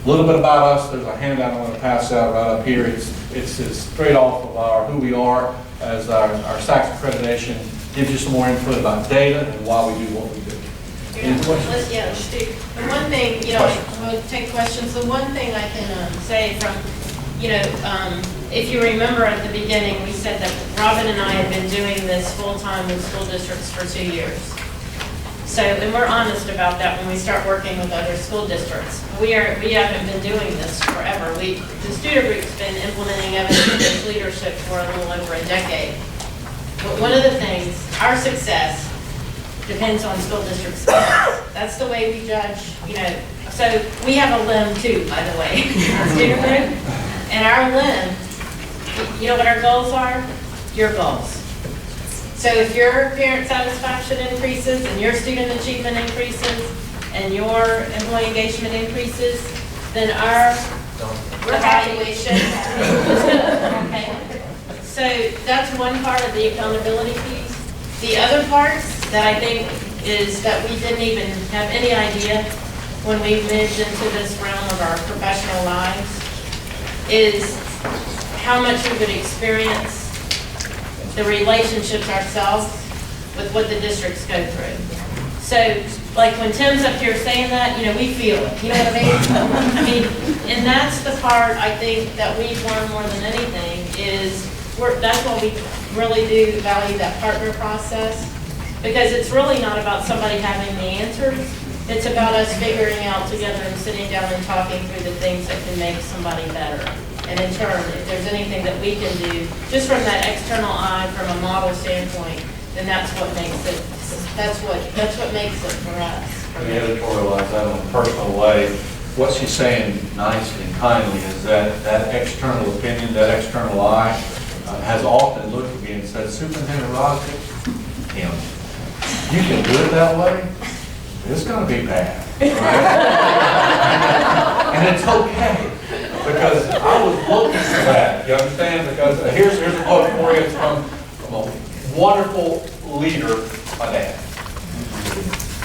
A little bit about us, there's a handout I'm going to pass out right up here. It's straight off of our who we are as our SACS accreditation. Gives you some more input about data and why we do what we do. Any questions? Yeah, let's do. The one thing, we'll take questions. The one thing I can say from, if you remember at the beginning, we said that Robin and I have been doing this full-time in school districts for 2 years. So, and we're honest about that when we start working with other school districts. We haven't been doing this forever. The student group's been implementing evidence-based leadership for a little over a decade. But one of the things, our success depends on school district success. That's the way we judge, So we have a limb too, by the way, the student group. And our limb, you know what our goals are? Your goals. So if your parent satisfaction increases and your student achievement increases and your employee engagement increases, then our evaluation is good. Okay. So that's one part of the accountability piece. The other parts that I think is that we didn't even have any idea when we moved into this realm of our professional lives is how much we would experience the relationships ourselves with what the districts go through. So, like when Tim's up here saying that, we feel it. You know what I mean? And that's the part I think that we've learned more than anything is that's what we really do value, that partner process, because it's really not about somebody having the answers. It's about us figuring out together and sitting down and talking through the things that can make somebody better. And in turn, if there's anything that we can do, just from that external eye, from a model standpoint, then that's what makes it. That's what makes it for us. Let me editorialize that in a personal way. What she's saying nicely and kindly is that external opinion, that external eye, has often looked at me and said, Superintendent Wyrosdick, you can do it that way. It's going to be bad, right? And it's okay. Because I was looking for that, you understand? Because here's a quote for you. It's from a wonderful leader, my dad.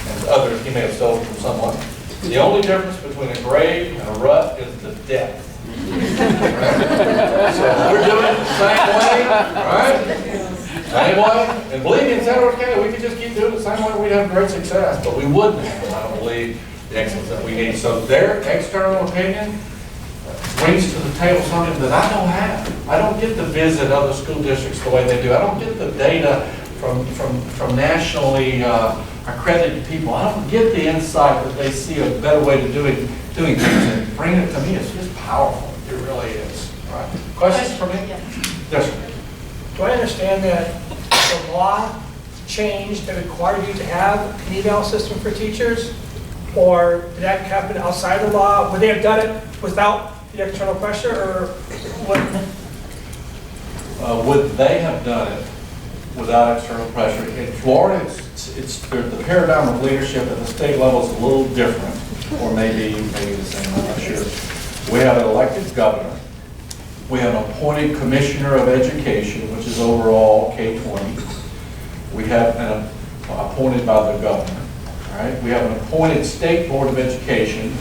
And others, he may have stolen from someone. The only difference between a grave and a rut is the depth. Right? So we're doing it the same way, right? Same way. And believe me, in San County, we could just keep doing it the same way, we'd have great success. But we wouldn't have, I don't believe, the excellence that we need. So their external opinion brings to the table something that I don't have. I don't get to visit other school districts the way they do. I don't get the data from nationally accredited people. I don't get the insight that they see a better way to doing things, and bringing it to me is just powerful. It really is. All right. Questions for me? Yes, sir. Do I understand that the law changed that required you to have an email system for teachers? Or did that happen outside the law? Would they have done it without the external pressure, or what? Would they have done it without external pressure? In Florida, the paradigm of leadership at the state level is a little different, or maybe the same, I'm not sure. We have an elected governor. We have an appointed commissioner of education, which is overall K-20. We have an appointed by the governor. All right? We have an appointed state board of education,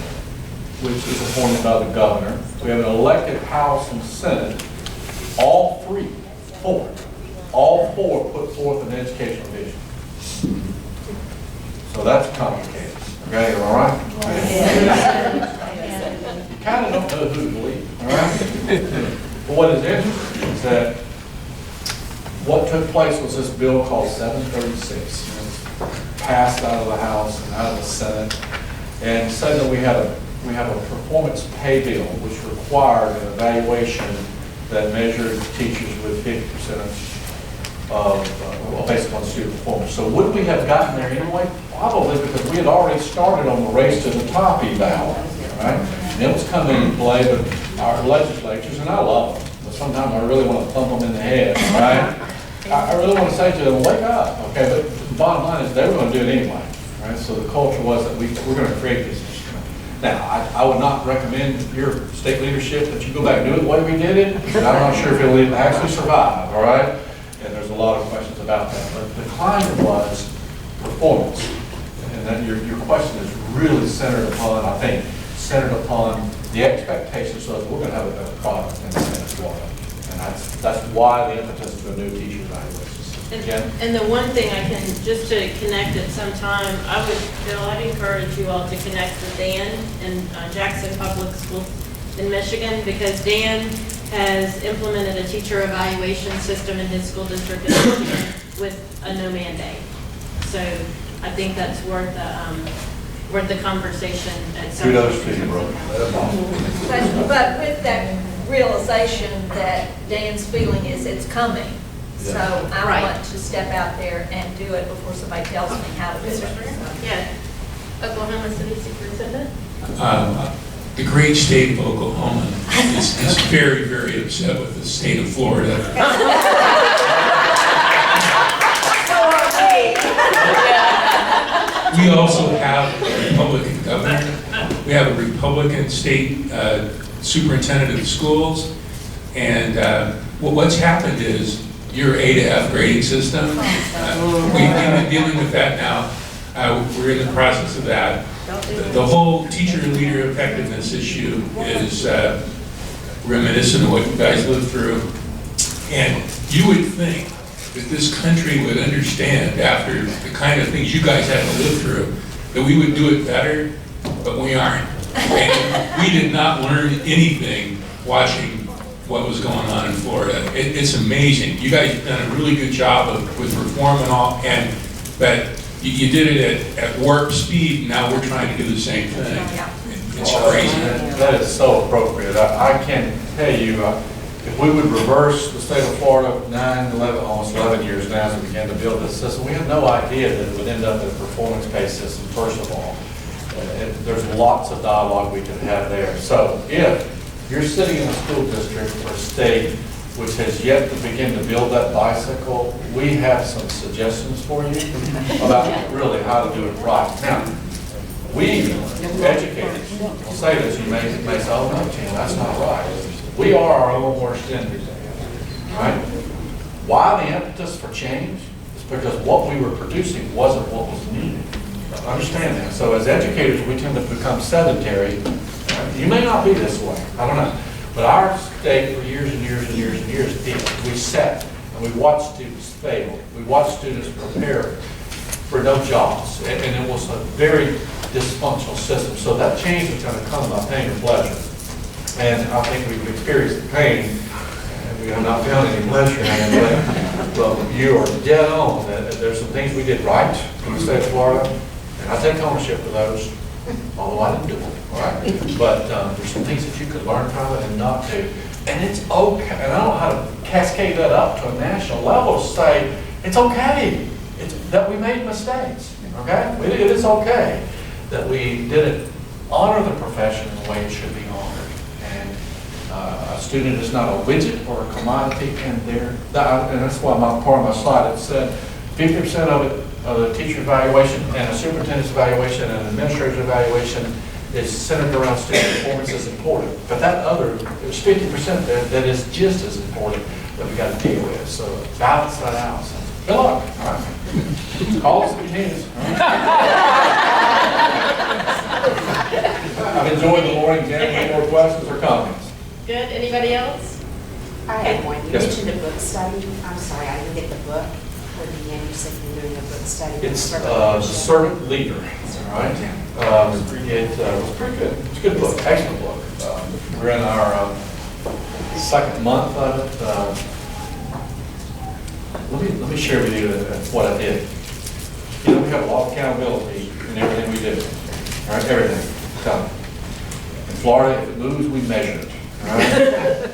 which is appointed by the governor. We have an elected House and Senate. All four put forth an educational vision. So that's complicated. Okay, all right? You kind of don't know who to believe, all right? But what is interesting is that what took place was this bill called 736. It was passed out of the House and out of the Senate, and said that we have a performance pay bill which required an evaluation that measured teachers with 50% based on student performance. So would we have gotten there anyway? Probably, because we had already started on the race to the top eval, right? And it was coming into play with our legislatures, and I love them, but sometimes I really want to thump them in the head, right? I really want to say to them, wake up, okay? But the bottom line is they were going to do it anyway, right? So the culture was that we're going to create this instrument. Now, I would not recommend your state leadership that you go back and do it the way we did it. I'm not sure if it'll actually survive, all right? And there's a lot of questions about that. But the climate was performance. And then your question is really centered upon, I think, centered upon the expectations so that we're going to have a better product in Florida. And that's why the impetus for a new teacher evaluation system. Jen? And the one thing I can, just to connect at some time, I'd encourage you all to connect with Dan in Jackson Public Schools in Michigan, because Dan has implemented a teacher evaluation system in his school district in Michigan with a no mandate. So I think that's worth the conversation at some point. Kudos to you, bro. But with that realization that Dan's feeling is it's coming, so I Right. want to step out there and do it before somebody tells me how to do it. So. Yeah. Oklahoma City Superintendent? The great state of Oklahoma is very, very upset with the state of Florida. We also have a Republican governor. We have a Republican state superintendent of schools. And what's happened is your A to F grading system, we've been dealing with that now. We're in the process of that. The whole teacher leader effectiveness issue is reminiscent of what you guys lived through. And you would think that this country would understand, after the kind of things you guys had to live through, that we would do it better, but we aren't. And we did not learn anything watching what was going on in Florida. It's amazing. You guys have done a really good job with reform and all, but you did it at warp speed, and now we're trying to do the same thing. It's crazy. That is so appropriate. I can tell you, if we would reverse the state of Florida 9, 11, almost 11 years now as we began to build this system, we had no idea that it would end up in a performance-based system, first of all. There's lots of dialogue we could have there. So if you're sitting in a school district or state which has yet to begin to build that bicycle, we have some suggestions for you about really how to do it right. Now, we educators will say this, you may say, oh no, Tim, that's not right. We are our own worst enemy, right? Why the impetus for change? It's because what we were producing wasn't what was needed. Understand that. So as educators, we tend to become sedentary. You may not be this way, I don't know. But our state for years and years and years and years, we sat and we watched students fail. We watched students prepare for no jobs. And it was a very dysfunctional system. So that change is going to come by pain or pleasure. And I think we've experienced the pain, and we have not found any pleasure in it. But you are dead on. There's some things we did right in the state of Florida, and I take ownership of those, although I didn't do them. All right? But there's some things that you could learn from it and not do. And it's okay. And I don't know how to cascade that up to a national level to say, it's okay that we made mistakes. Okay? It is okay that we didn't honor the profession the way it should be honored. And a student is not a widget or a commodity, and that's why part of my slide, it said 50% of it, of the teacher evaluation and a superintendent's evaluation and an administrator's evaluation is centered around student performance is important. But that other, there's 50% there that is just as important that we got to deal with. So balance that out. So good luck. All right. Call us if you need us. I've enjoyed the morning. Jen, any more questions or comments? Good. Anybody else? I have one. You Yes, mentioned a book study. I'm sorry, I didn't get the book. Or the end, you said you're doing a book study. It's the Servant Leader, all right? It was pretty good. It's a good book, excellent book. We're in our second month of it. Let me share with you what I did. You know, we have a lot of accountability in everything we do, all right? Everything. So, in Florida, if it moves, we measure it, all right?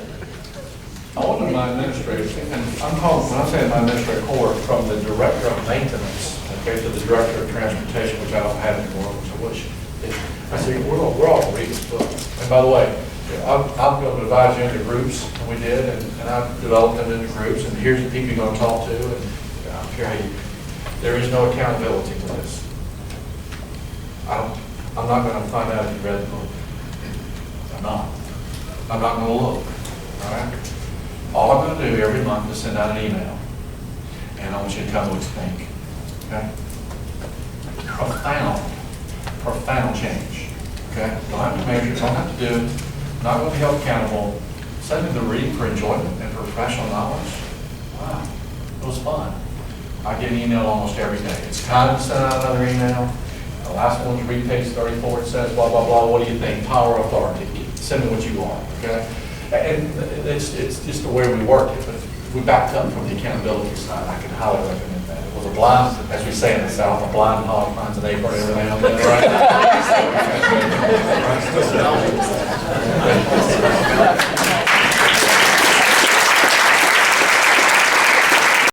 I wanted my administrators, and I'm calling, when I say my administrator core, from the director of maintenance, okay, to the director of transportation, which I don't have anymore, which I wish. I said, we're all reading this book. And by the way, I'm going to advise you into groups, and we did, and I've developed them into groups, and here's the people you're going to talk to, and I'm sure there is no accountability to this. I'm not going to find out if you read the book. I'm not going to look, all right? All I'm going to do every month is send out an email, and I want you to tell me what you think, okay? Profound change, Okay? Don't have to measure, don't have to do, not going to be held accountable. Send them to read for enjoyment and for professional knowledge. Wow, it was fun. I get an email almost every day. It's time to send out another email. The last one's read page 34, it says blah, blah, blah. What do you think? Power, authority. Send me what you are, okay? And it's just the way we work it. But if we backed up from the accountability side, I can highly recommend that. It was a blind, as we say in the South, a blind hog finds an apron every now and then, right?